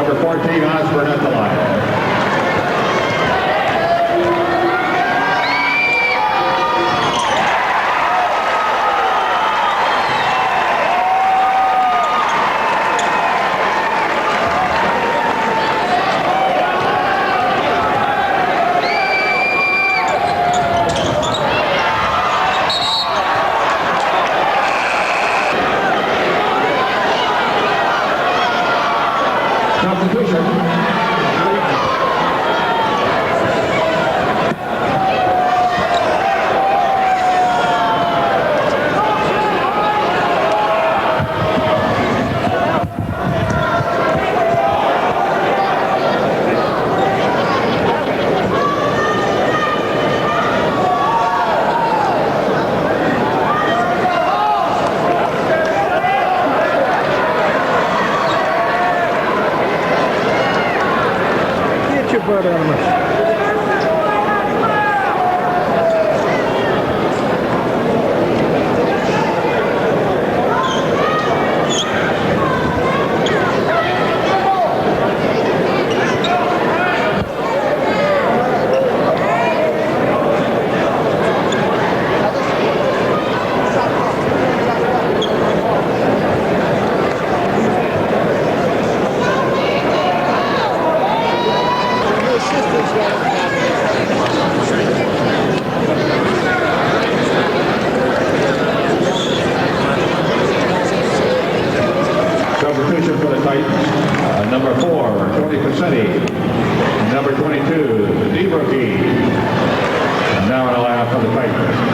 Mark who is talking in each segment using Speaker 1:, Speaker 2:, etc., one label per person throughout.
Speaker 1: Number 14, Osborne at the line. Substitution for the Titans, number 4, Tony Passetti. Number 22, D-Rookie. Now in the lineup for the Titans.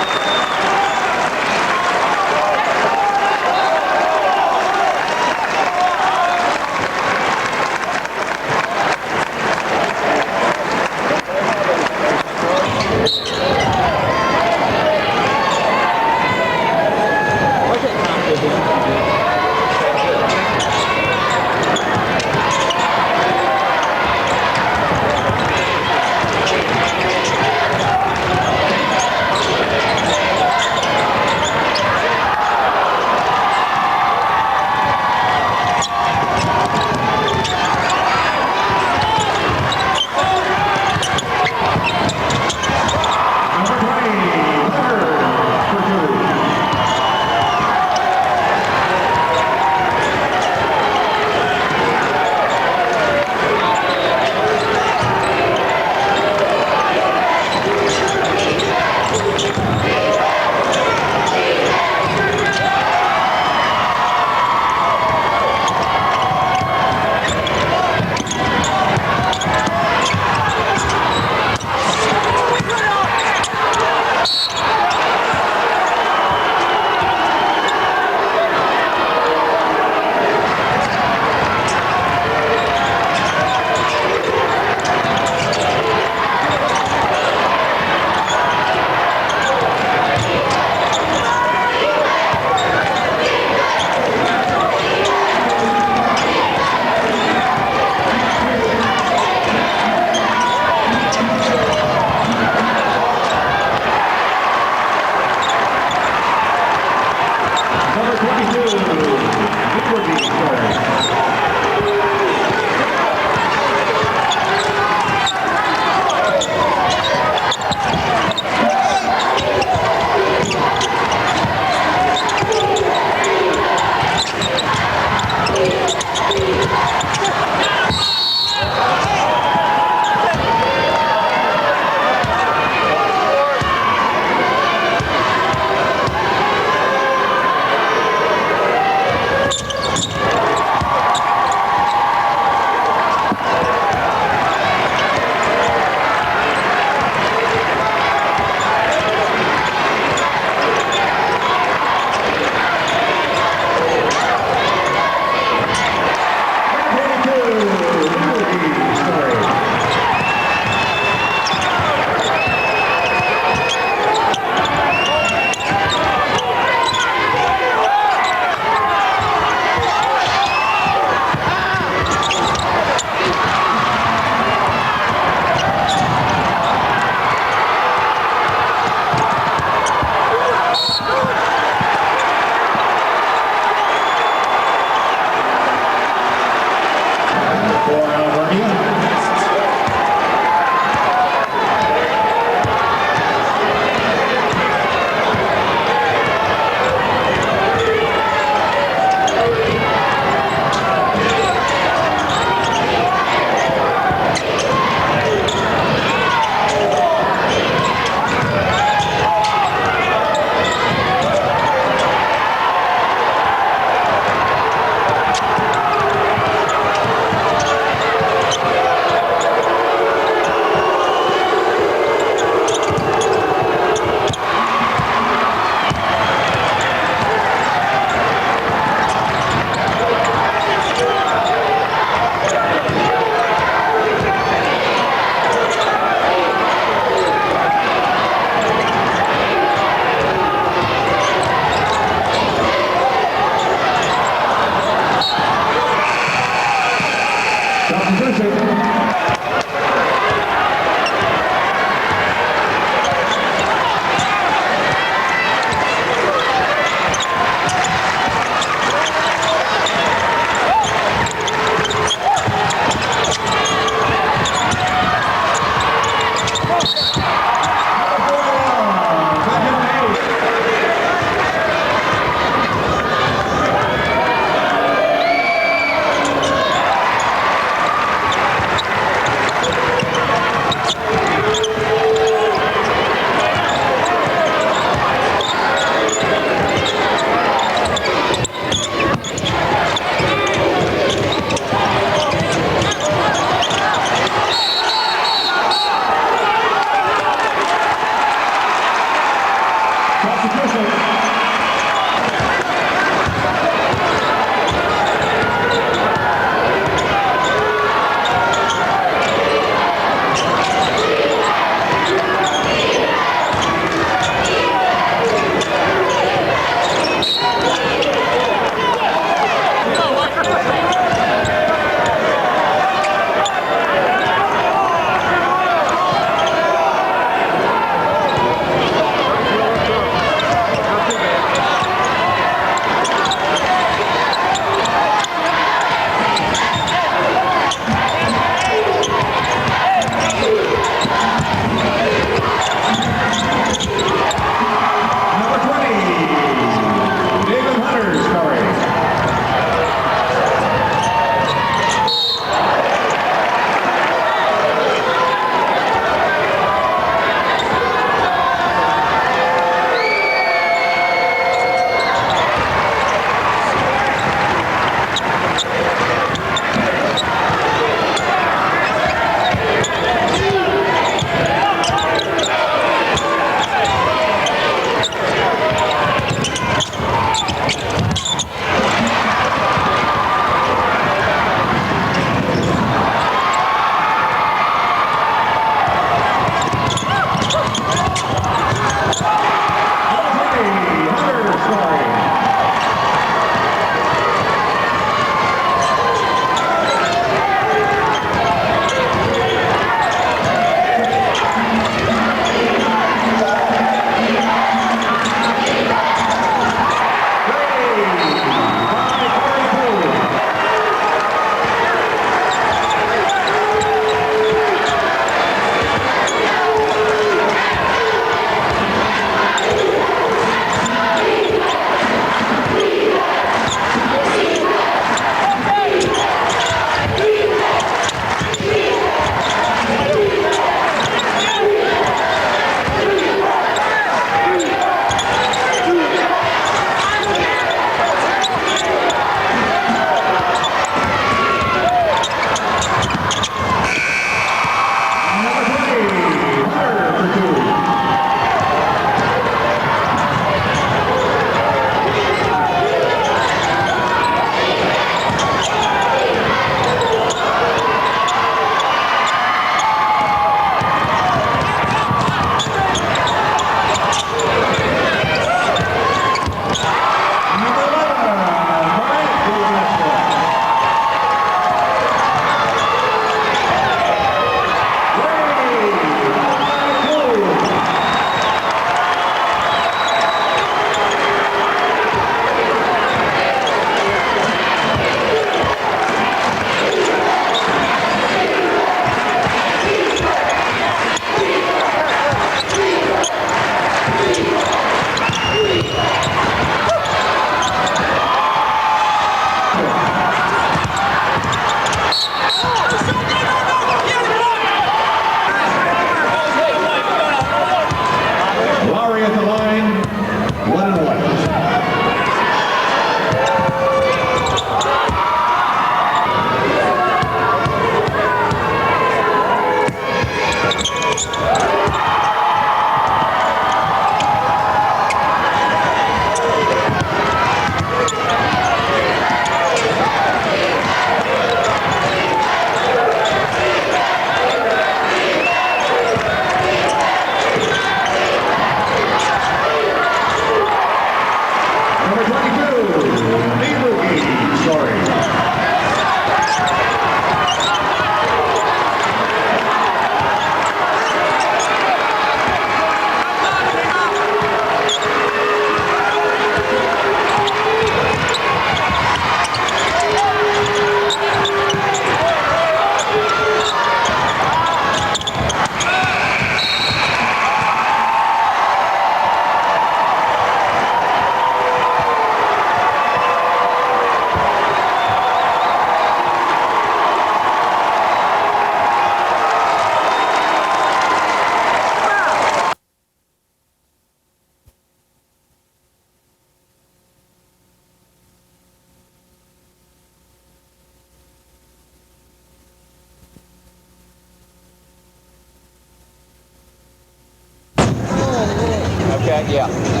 Speaker 2: Yeah.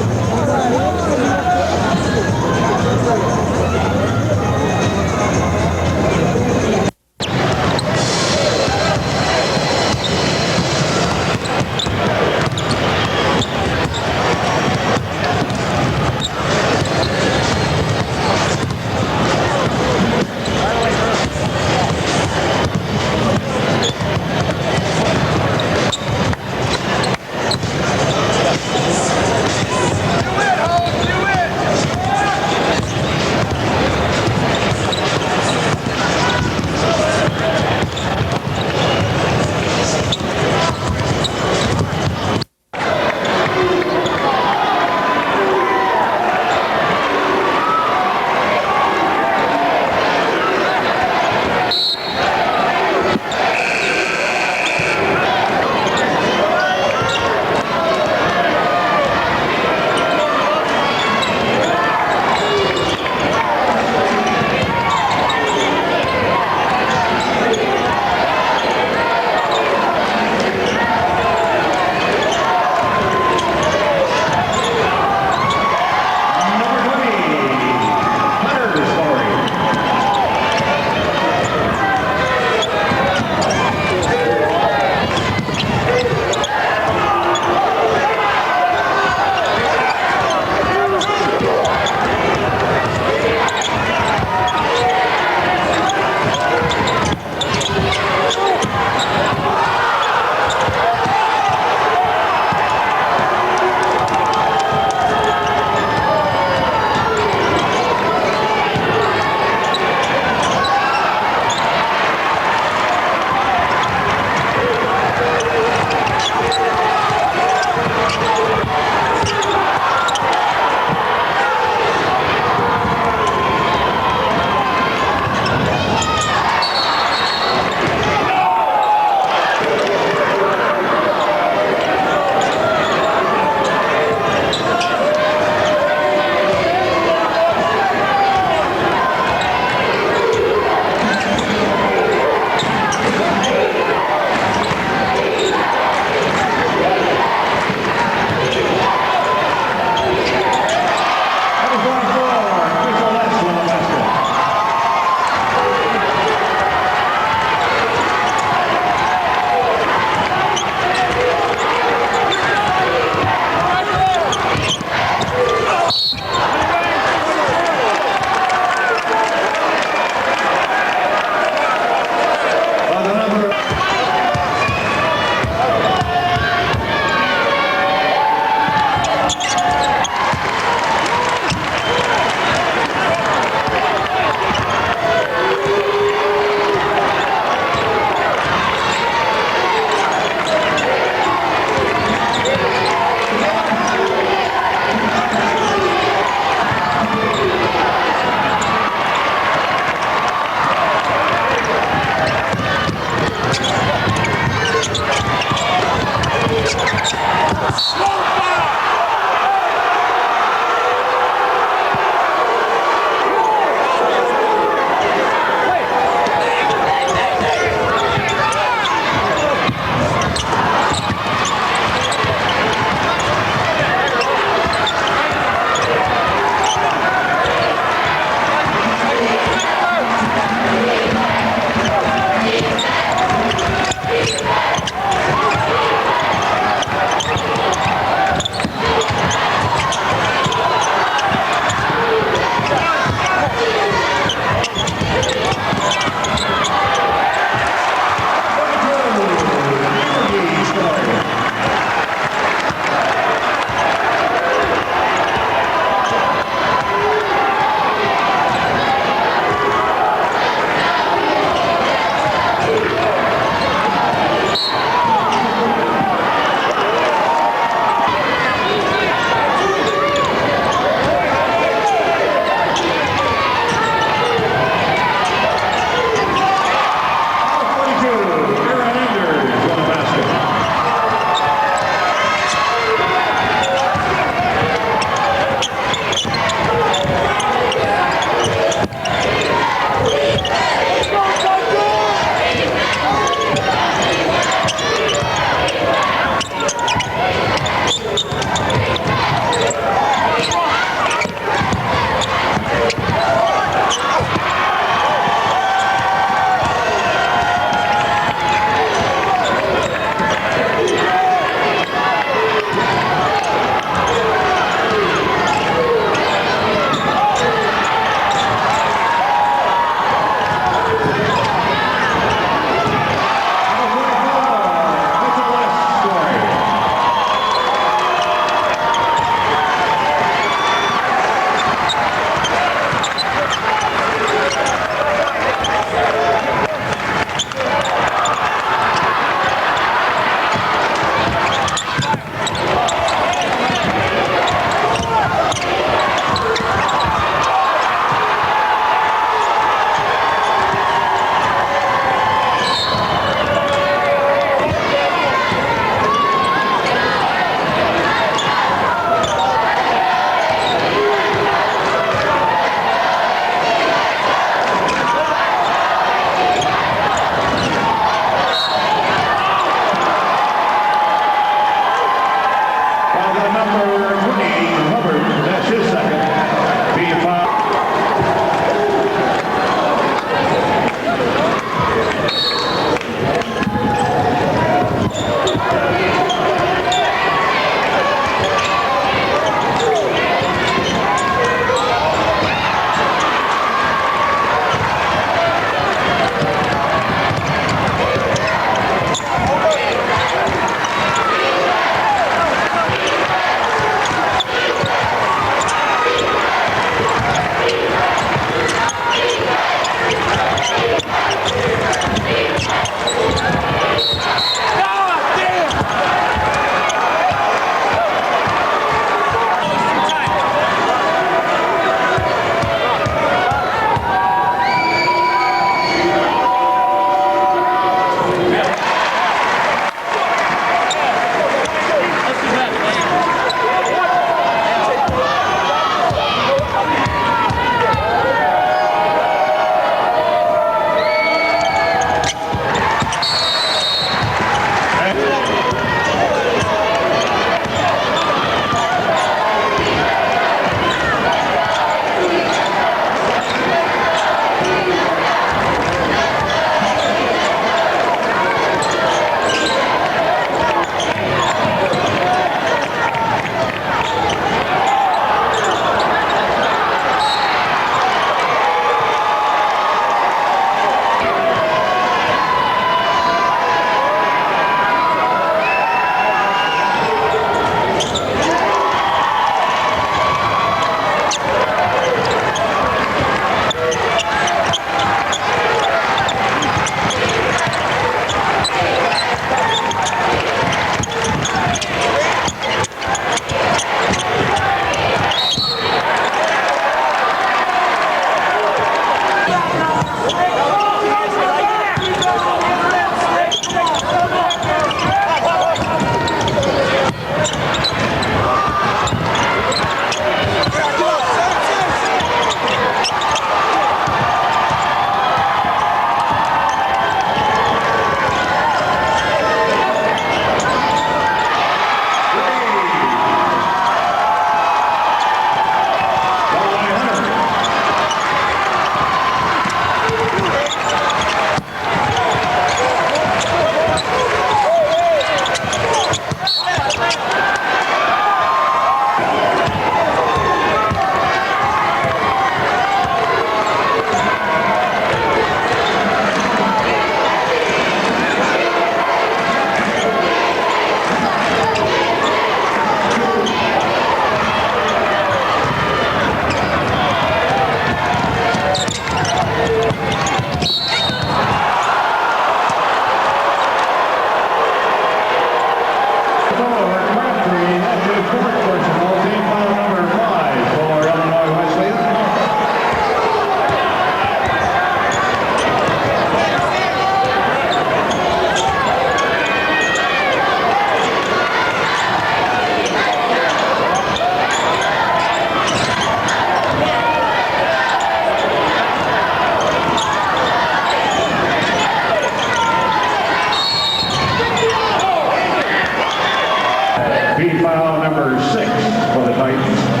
Speaker 1: Semifinal number 6 for the Titans.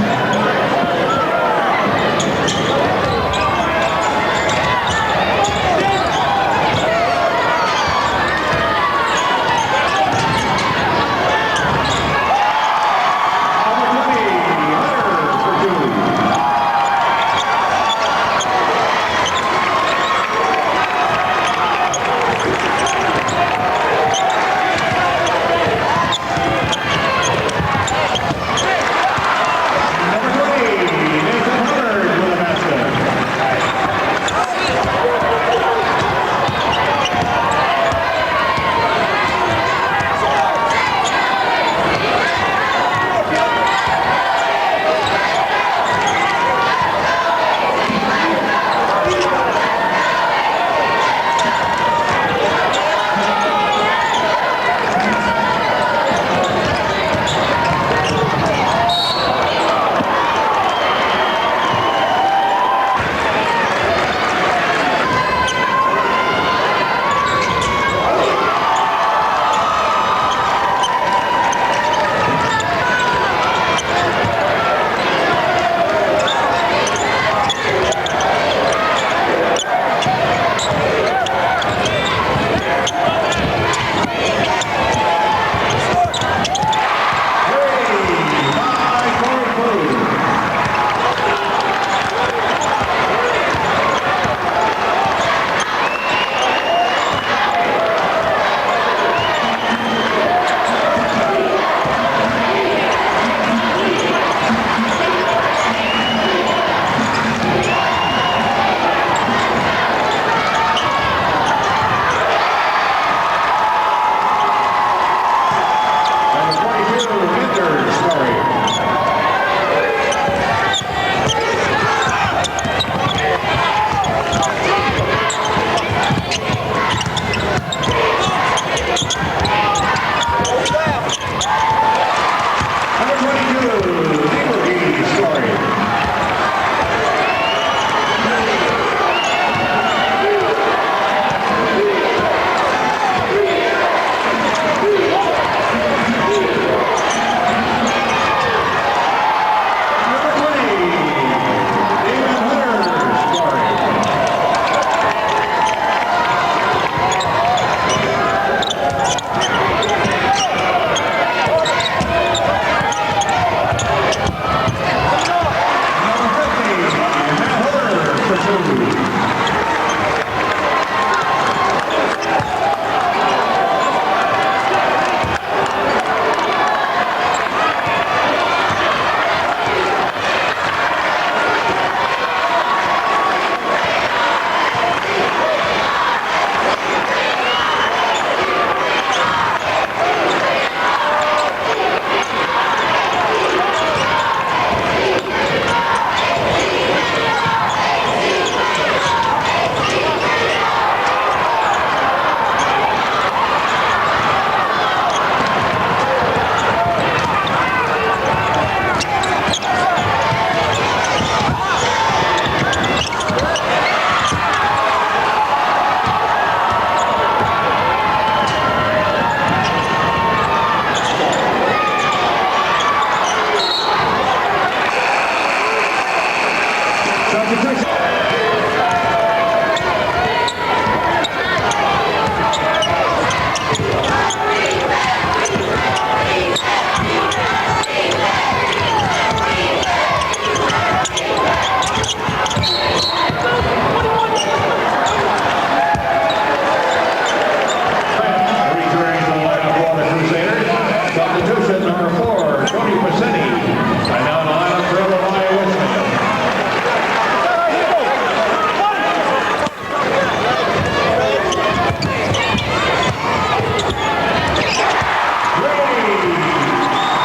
Speaker 1: Substitution number 4, Tony Passetti. And now in the lineup for Illinois Wesleyan.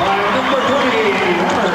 Speaker 1: By number 20, Hammer.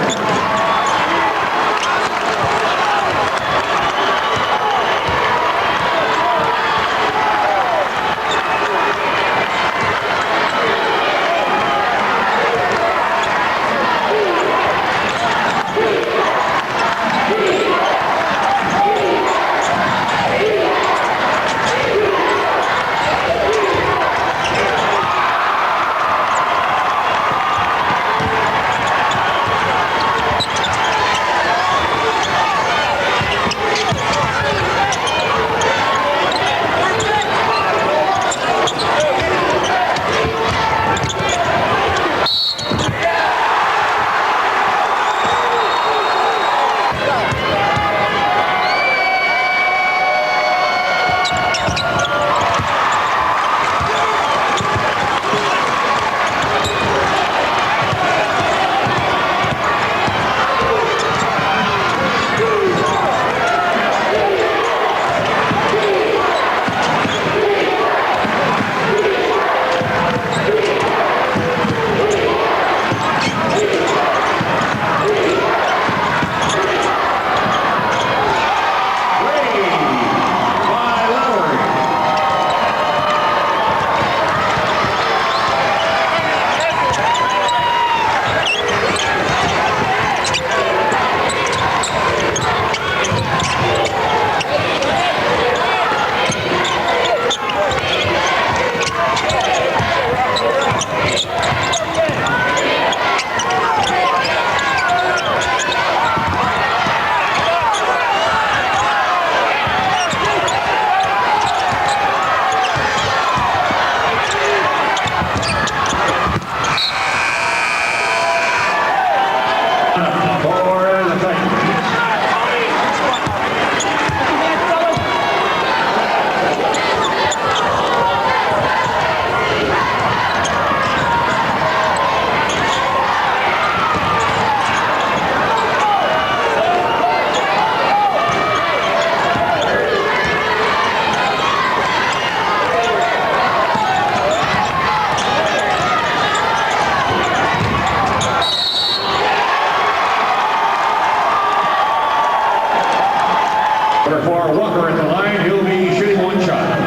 Speaker 1: Number 4, Walker at the line. He'll be shooting one shot.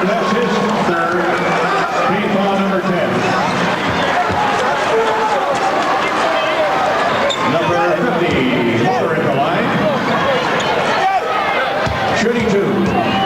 Speaker 1: That's his third. Team foul number 10. Number 50, Moore at the line. Shooting 2.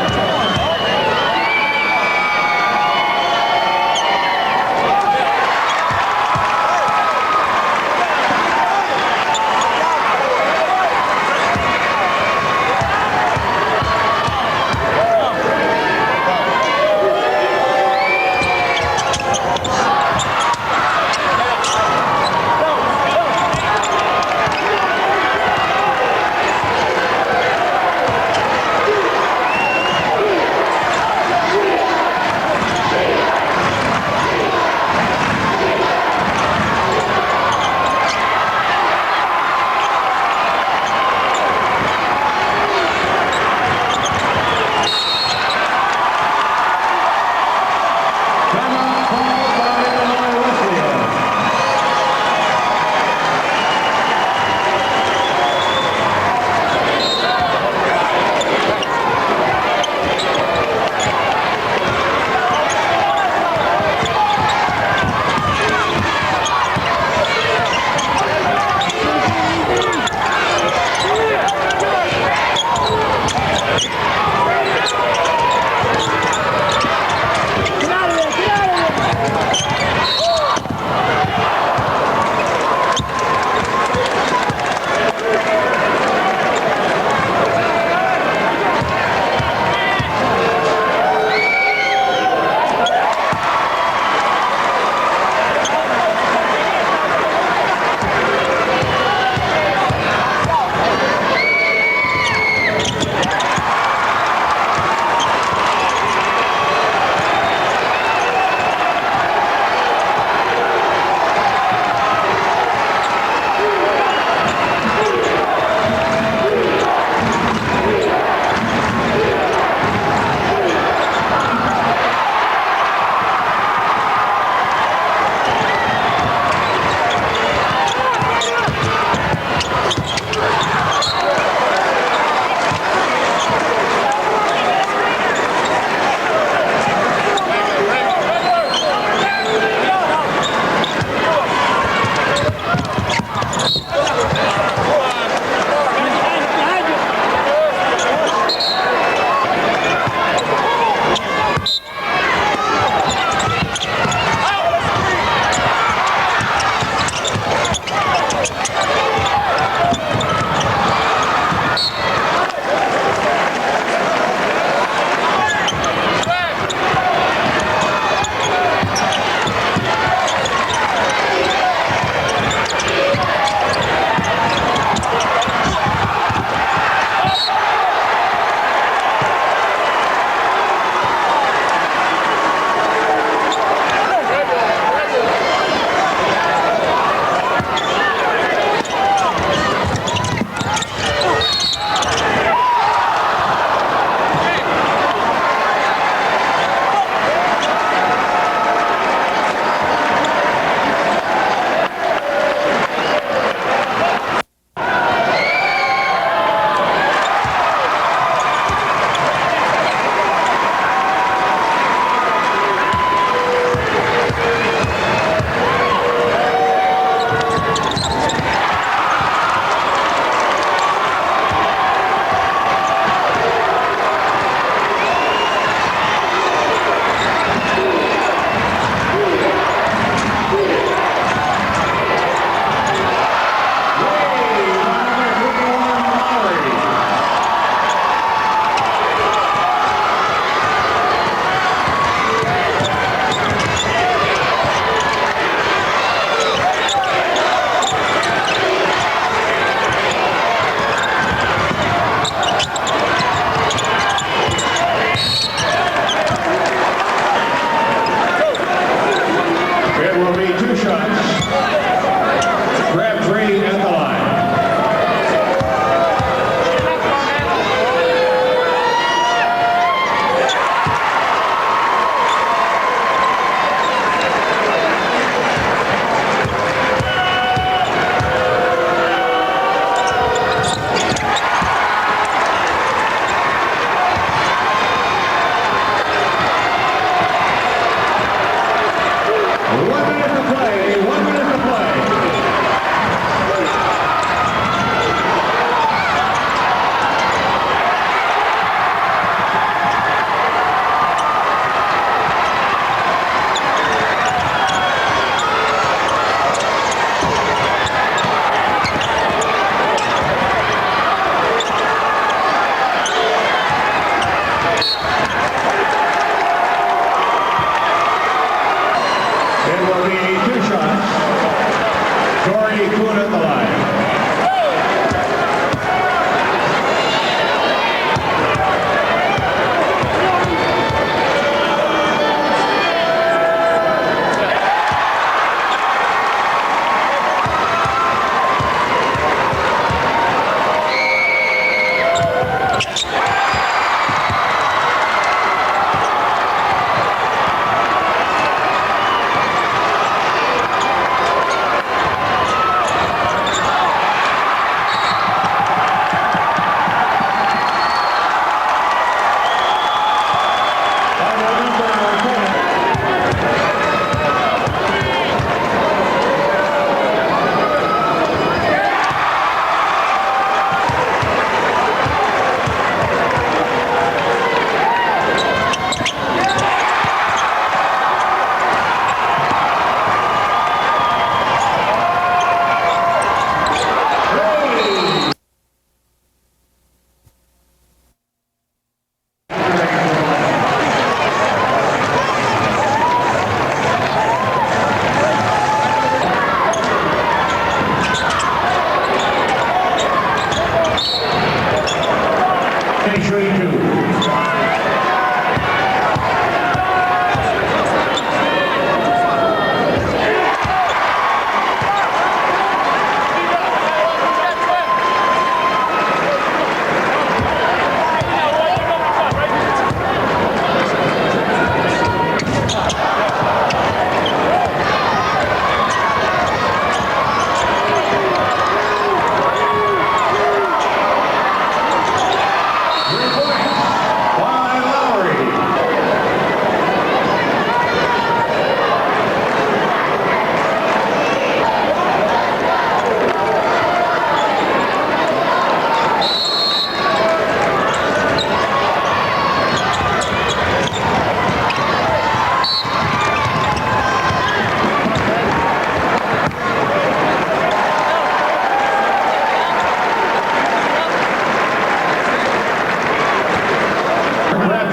Speaker 1: and shooting 2.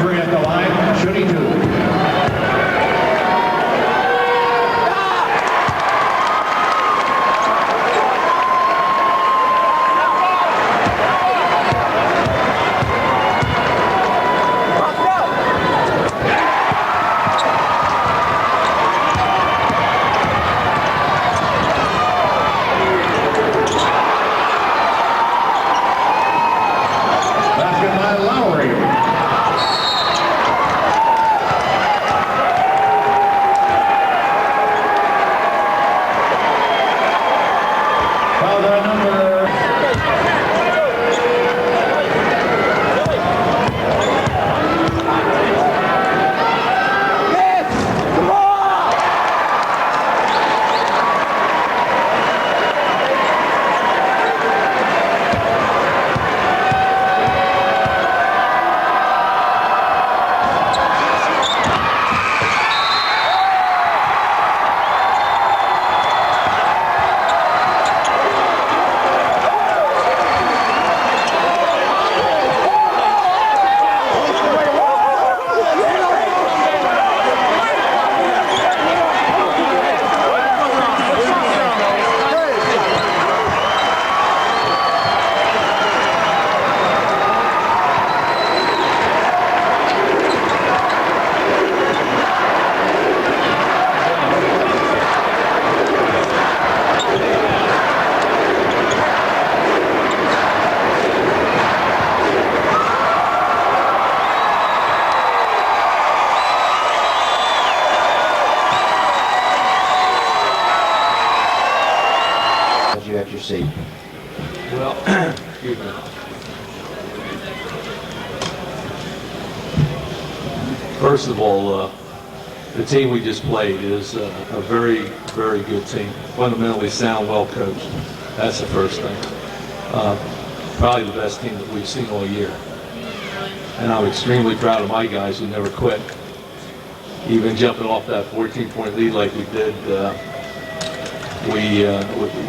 Speaker 1: At the line, shooting 2. Basket by Lowry.
Speaker 2: You at your seat.
Speaker 3: Well, excuse me. First of all, the team we just played is a very, very good team. Fundamentally sound, well coached. That's the first thing. Probably the best team that we've seen all year. And I'm extremely proud of my guys who never quit. Even jumping off that 14-point lead like we did,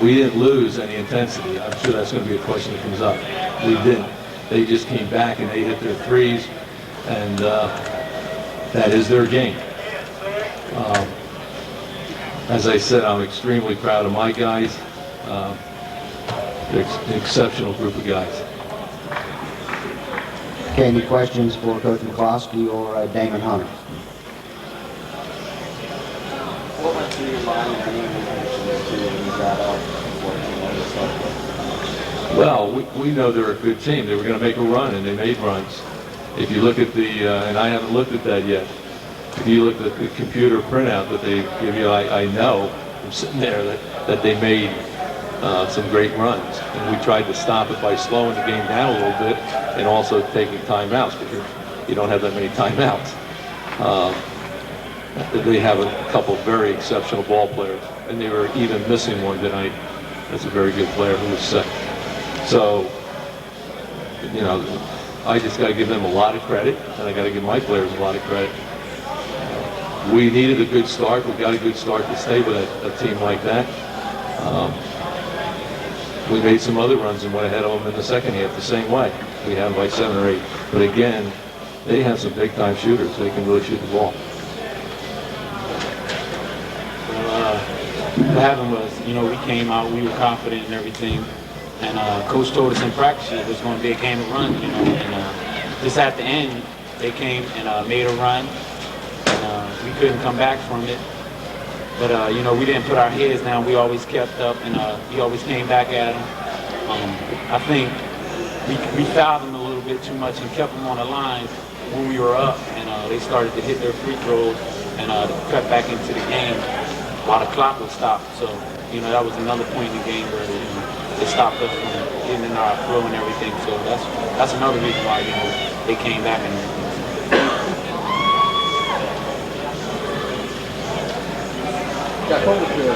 Speaker 3: we didn't lose any intensity. I'm sure that's going to be a question that comes up. We didn't. They just came back and they hit their threes, and that is their game. As I said, I'm extremely proud of my guys. They're an exceptional group of guys.
Speaker 2: Okay, any questions for Coach McCloskey or Damon Hunter?
Speaker 4: What went through your mind when you got out?
Speaker 3: Well, we know they're a good team. They were going to make a run, and they made runs. If you look at the, and I haven't looked at that yet, if you look at the computer printout that they give you, I know from sitting there that they made some great runs. And we tried to stop it by slowing the game down a little bit and also taking timeouts, because you don't have that many timeouts. They have a couple of very exceptional ball players, and they were even missing one tonight. That's a very good player who was sick. So, you know, I just got to give them a lot of credit, and I got to give my players a lot of credit. We needed a good start. We got a good start to stay with a team like that. We made some other runs and went ahead of them in the second half the same way. We had them by 7 or 8. But again, they have some big-time shooters. They can really shoot the ball.
Speaker 4: What happened was, you know, we came out, we were confident and everything, and Coach told us in practice it was going to be a game of run, you know, and
Speaker 5: just at the end, they came and made a run, and we couldn't come back from it. But, you know, we didn't put our heads down. We always kept up, and we always came back at them. I think we fouled them a little bit too much and kept them on the line when we were up, and they started to hit their free throws and cut back into the game while the clock was stopped. So, you know, that was another point in the game where they stopped us from getting in our flow and everything. So that's another reason why, you know, they came back and everything.
Speaker 6: Jack, what was your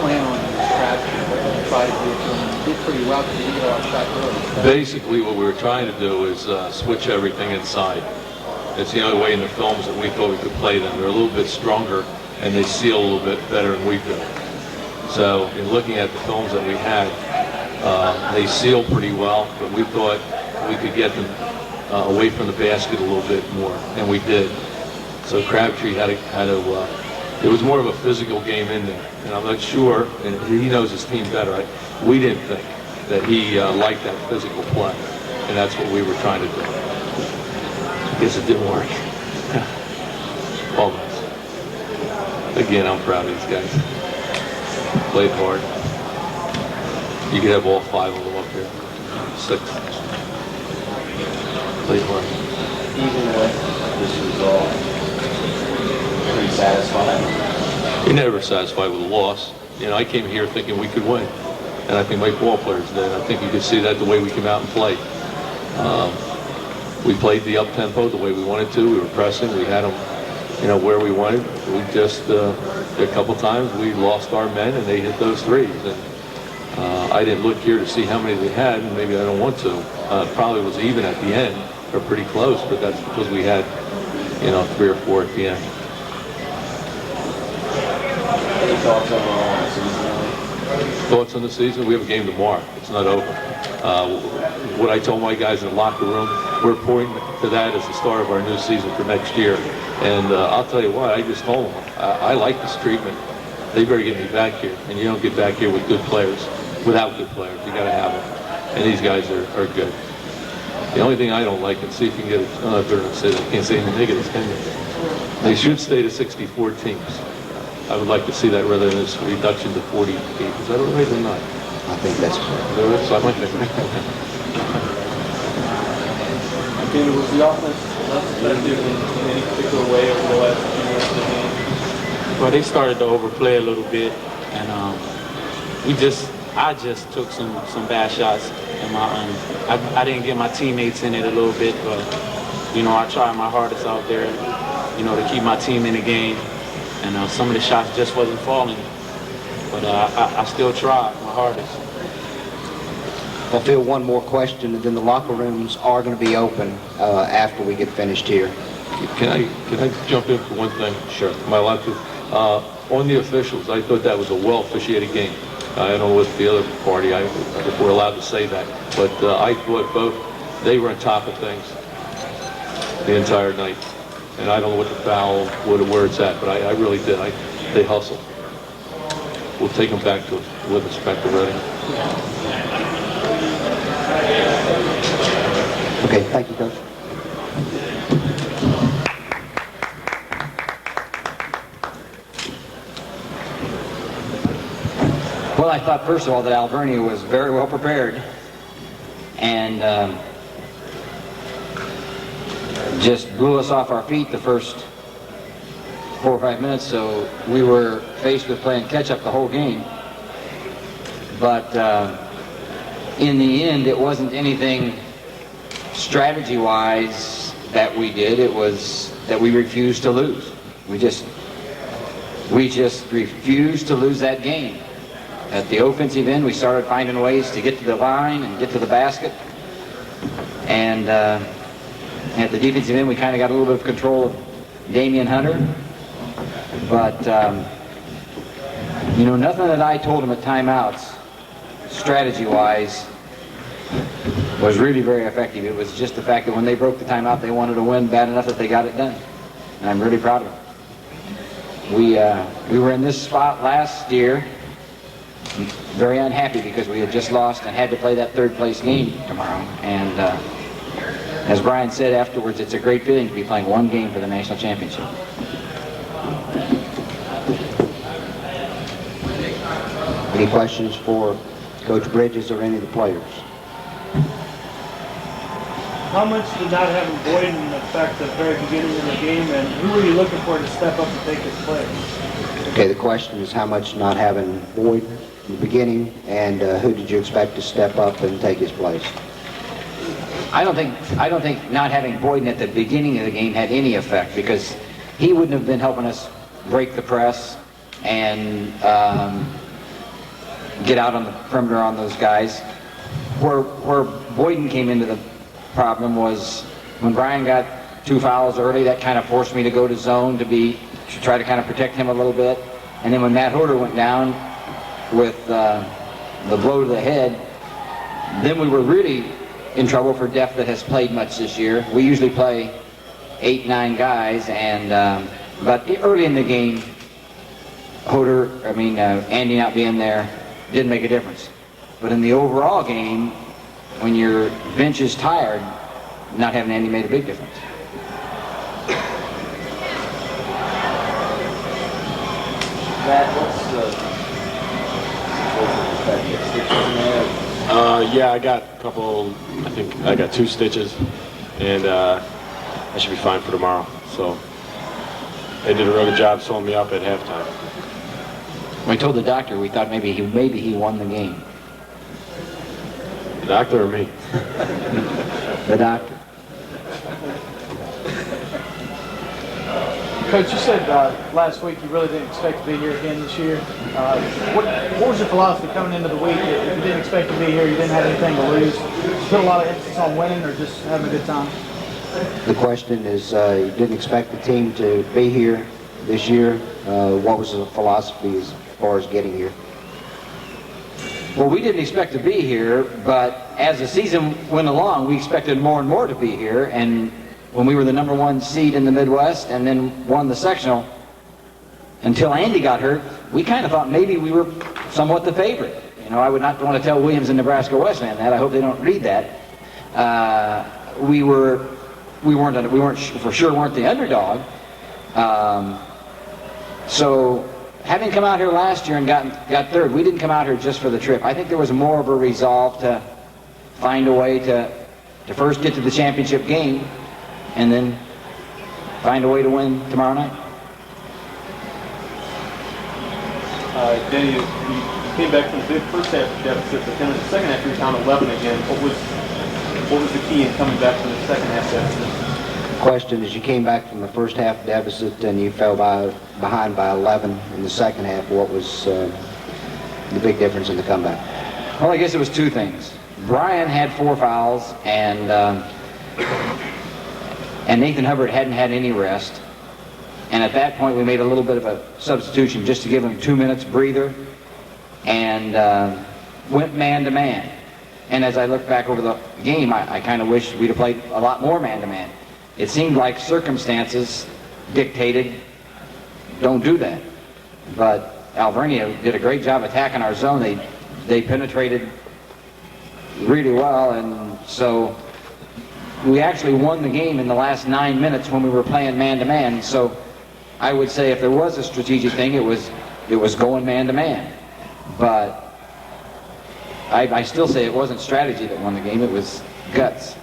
Speaker 6: plan on Crabtree? What did you try to do to him? You did pretty well because you got our shot early.
Speaker 3: Basically, what we were trying to do is switch everything inside. It's the only way in the films that we thought we could play them. They're a little bit stronger, and they seal a little bit better than we do. So, in looking at the films that we had, they seal pretty well, but we thought we could get them away from the basket a little bit more, and we did. So Crabtree had to it was more of a physical game in there, and I'm not sure, and he knows his team better. We didn't think that he liked that physical play, and that's what we were trying to do. I guess it didn't work. Almost. Again, I'm proud of these guys. Played hard. You could have all 5 of them up here. 6. Played hard.
Speaker 4: Even with this result, pretty satisfied.
Speaker 3: You're never satisfied with a loss. You know, I came here thinking we could win, and I think my ball players did. I think you could see that the way we came out and played. We played the up tempo the way we wanted to. We were pressing. We had them, you know, where we wanted. We just a couple times we lost our men, and they hit those threes. And I didn't look here to see how many they had, and maybe I don't want to. It probably was even at the end, or pretty close, but that's because we had, you know, 3 or 4 at the end.
Speaker 4: Any thoughts overall on the season?
Speaker 3: Thoughts on the season? We have a game tomorrow. It's not over. What I told my guys in the locker room, we're pointing to that as the start of our new season for next year. And I'll tell you what, I just told them, I like this treatment. They better get me back here. And you don't get back here with good players, without good players. You got to have them. And these guys are good. The only thing I don't like, and see if you can get it, I better not say that. I can't say anything negative, can you? They should stay to 64 teams. I would like to see that rather than this reduction to 48. Is that all right or not?
Speaker 2: I think that's correct.
Speaker 3: That's what I think.
Speaker 6: Again, was the offense less effective in any particular way over the last few minutes of the game?
Speaker 5: Well, they started to overplay a little bit, and I just took some bad shots, and I didn't get my teammates in it a little bit, but you know, I tried my hardest out there, you know, to keep my team in the game, and some of the shots just wasn't falling, but I still tried my hardest.
Speaker 2: I'll field one more question, and then the locker rooms are going to be open after we get finished here.
Speaker 3: Can I jump in for one thing?
Speaker 2: Sure.
Speaker 3: Am I allowed to? On the officials, I thought that was a well-officiated game. I don't know what the other party, if we're allowed to say that, but I thought both, they were on top of things the entire night. And I don't know what the foul, where it's at, but I really did. They hustled. We'll take them back to with respect to Reading.
Speaker 2: Okay, thank you, Coach. Well, I thought, first of all, that Alvernia was very well prepared and just blew us off our feet the first 4 or 5 minutes, so we were faced with playing catch-up the whole game. But in the end, it wasn't anything strategy-wise that we did. It was that we refused to lose. We just refused to lose that game. At the offensive end, we started finding ways to get to the line and get to the basket. And at the defensive end, we kind of got a little bit of control of Damian Hunter. But, you know, nothing that I told him at timeouts, strategy-wise, was really very effective. It was just the fact that when they broke the timeout, they wanted to win bad enough that they got it done. And I'm really proud of them. We were in this spot last year, very unhappy because we had just lost and had to play that third-place game tomorrow. And as Brian said afterwards, it's a great feeling to be playing one game for the national championship.
Speaker 7: Any questions for Coach Bridges or any of the players?
Speaker 8: How much did not having Boyden affect the very beginning of the game, and who were you looking for to step up and take his place?
Speaker 7: Okay, the question is how much not having Boyd in the beginning, and who did you expect to step up and take his place?
Speaker 2: I don't think not having Boyden at the beginning of the game had any effect, because he wouldn't have been helping us break the press and get out on the perimeter on those guys. Where Boyden came into the problem was when Brian got 2 fouls early. That kind of forced me to go to zone to try to kind of protect him a little bit. And then when Matt Hoder went down with the blow to the head, then we were really in trouble for depth that has played much this year. We usually play 8-9 guys, and but early in the game, Andy not being there didn't make a difference. But in the overall game, when your bench is tired, not having Andy made a big difference.
Speaker 4: Matt, what's the stitches in there?
Speaker 9: Yeah, I got a couple. I think I got 2 stitches, and I should be fine for tomorrow. So they did a real good job sewing me up at halftime.
Speaker 2: When I told the doctor, we thought maybe he won the game.
Speaker 9: The doctor or me?
Speaker 2: The doctor.
Speaker 6: Coach, you said last week you really didn't expect to be here again this year. What was your philosophy coming into the week? If you didn't expect to be here, you didn't have anything to lose. Did you put a lot of emphasis on winning or just having a good time?
Speaker 7: The question is, you didn't expect the team to be here this year. What was the philosophy as far as getting here?
Speaker 2: Well, we didn't expect to be here, but as the season went along, we expected more and more to be here. And when we were the number 1 seed in the Midwest and then won the sectional, until Andy got hurt, we kind of thought maybe we were somewhat the favorite. You know, I would not want to tell Williams and Nebraska Wesleyan that. I hope they don't read that. We for sure weren't the underdog. So having come out here last year and got third, we didn't come out here just for the trip. I think there was more of a resolve to find a way to first get to the championship game and then find a way to win tomorrow night.
Speaker 10: Danny, you came back from the big first half deficit, but then in the second half you were down 11 again. What was the key in coming back from the second half deficit?
Speaker 7: Question is, you came back from the first half deficit and you fell behind by 11 in the second half. What was the big difference in the comeback?
Speaker 2: Well, I guess it was 2 things. Brian had 4 fouls, and Nathan Hubbard hadn't had any rest. And at that point, we made a little bit of a substitution just to give him 2 minutes breather, and went man-to-man. And as I look back over the game, I kind of wish we'd have played a lot more man-to-man. It seemed like circumstances dictated, don't do that. But Alvernia did a great job attacking our zone. They penetrated really well, and so we actually won the game in the last 9 minutes when we were playing man-to-man. So I would say if there was a strategic thing, it was going man-to-man. But I still say it wasn't strategy that won the game, it was guts.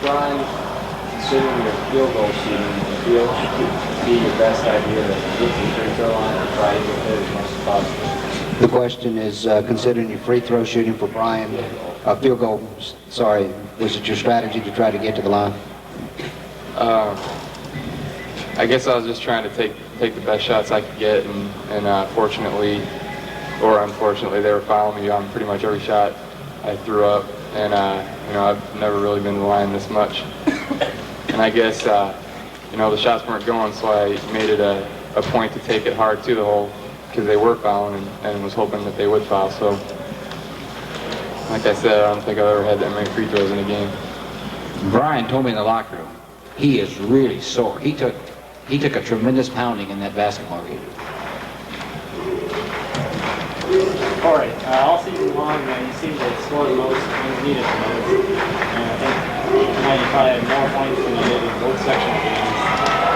Speaker 4: Brian, considering your field goal shooting, do you feel it should be your best idea to get to the free throw line and try to get there as much as possible?
Speaker 7: The question is, considering your free throw shooting for Brian, field goal, sorry, was it your strategy to try to get to the line?
Speaker 11: I guess I was just trying to take the best shots I could get, and fortunately, or unfortunately, they were fouling me on pretty much every shot I threw up, and I've never really been to the line this much. And I guess the shots weren't going, so I made it a point to take it hard to the hole because they were fouling, and was hoping that they would foul. So, like I said, I don't think I've ever had that many free throws in a game.
Speaker 2: Brian told me in the locker room, he is really sore. He took a tremendous pounding in that basketball game.
Speaker 4: Corey, all season long, you seem to score the most when you need it the most. And I think tonight you probably had more points than you did in both sectional games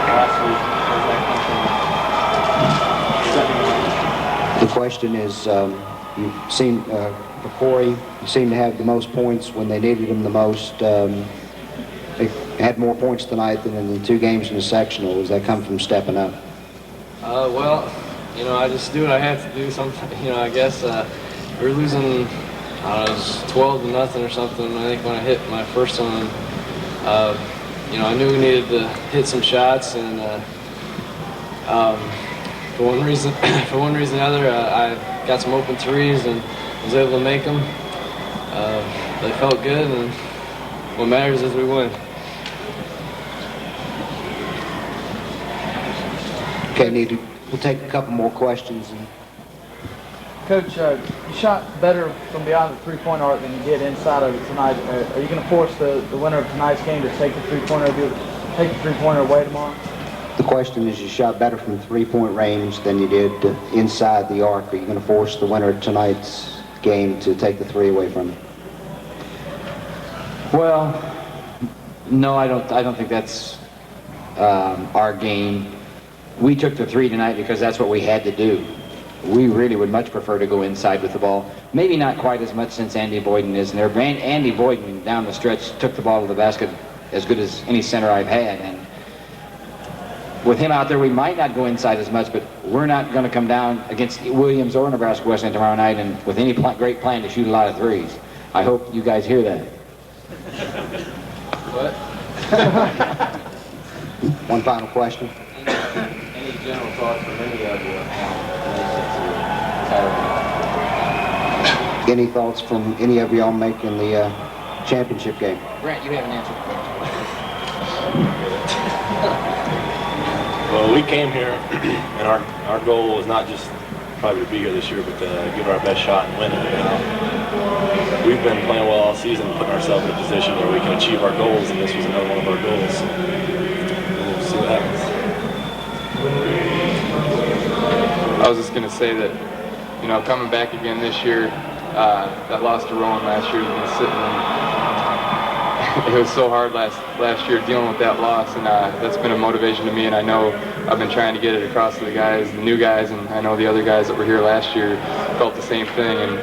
Speaker 4: last week. Does that come from stepping up?
Speaker 7: The question is, you seem, for Corey, you seem to have the most points when they needed them the most. They had more points tonight than in the 2 games in the sectional. Does that come from stepping up?
Speaker 11: Well, you know, I just do what I have to do. Sometimes, you know, I guess we were losing, I don't know, it was 12-0 or something. I think when I hit my first one, you know, I knew we needed to hit some shots, and for one reason or another, I got some open threes and was able to make them. They felt good, and what matters is we win.
Speaker 7: Okay, we'll take a couple more questions.
Speaker 6: Coach, you shot better from beyond the three-point arc than you did inside of it tonight. Are you going to force the winner of tonight's game to take the three-pointer away tomorrow?
Speaker 7: The question is, you shot better from the three-point range than you did inside the arc. Are you going to force the winner of tonight's game to take the 3 away from you?
Speaker 2: Well, no, I don't think that's our game. We took the 3 tonight because that's what we had to do. We really would much prefer to go inside with the ball. Maybe not quite as much since Andy Boyden isn't there. Andy Boyden down the stretch took the ball to the basket as good as any center I've had. And with him out there, we might not go inside as much, but we're not going to come down against Williams or Nebraska Wesleyan tomorrow night and with any great plan to shoot a lot of threes. I hope you guys hear that.
Speaker 11: What?
Speaker 7: One final question.
Speaker 4: Any general thoughts from any of you
Speaker 7: Any thoughts from any of y'all making the championship game?
Speaker 2: Grant, you have an answer.
Speaker 9: Well, we came here, and our goal was not just probably to be here this year, but to give our best shot and win it. We've been playing well all season, putting ourselves in a position where we can achieve our goals, and this was another one of our goals. So we'll see what happens.
Speaker 11: I was just going to say that, you know, coming back again this year, that loss to Rowan last year, been sitting in, it was so hard last year dealing with that loss, and that's been a motivation to me, and I know I've been trying to get it across to the guys, the new guys, and I know the other guys that were here last year felt the same thing, and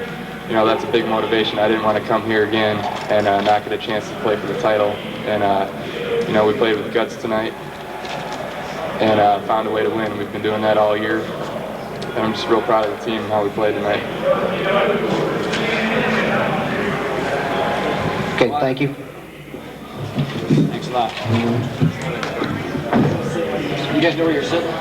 Speaker 11: you know, that's a big motivation. I didn't want to come here again and not get a chance to play for the title, and you know, we played with guts tonight and found a way to win. We've been doing that all year, and I'm just real proud of the team and how we played tonight.
Speaker 7: Okay, thank you.
Speaker 2: Thanks a lot. You guys know where you're sitting?